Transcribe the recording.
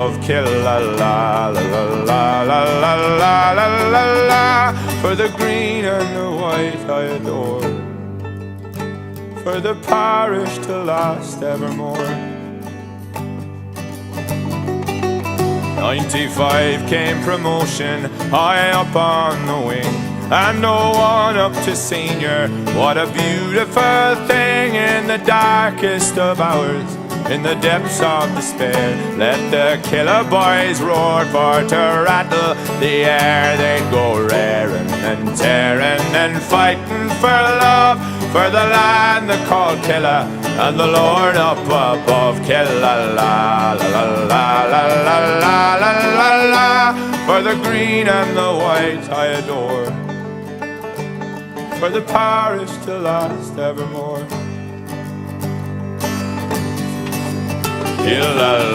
of Killa la la la la la la la la la la. For the green and the white I adore, for the parish to last evermore. 95 came promotion, high up on the wing, and no one up to senior. What a beautiful thing in the darkest of hours, in the depths of despair. Let the killer boys roar for to rattle the air. They'd go raring and tearing and fighting for love, for the land they call Killa and the Lord up above. Killa la la la la la la la la la la. For the green and the white I adore, for the parish to last evermore. Killa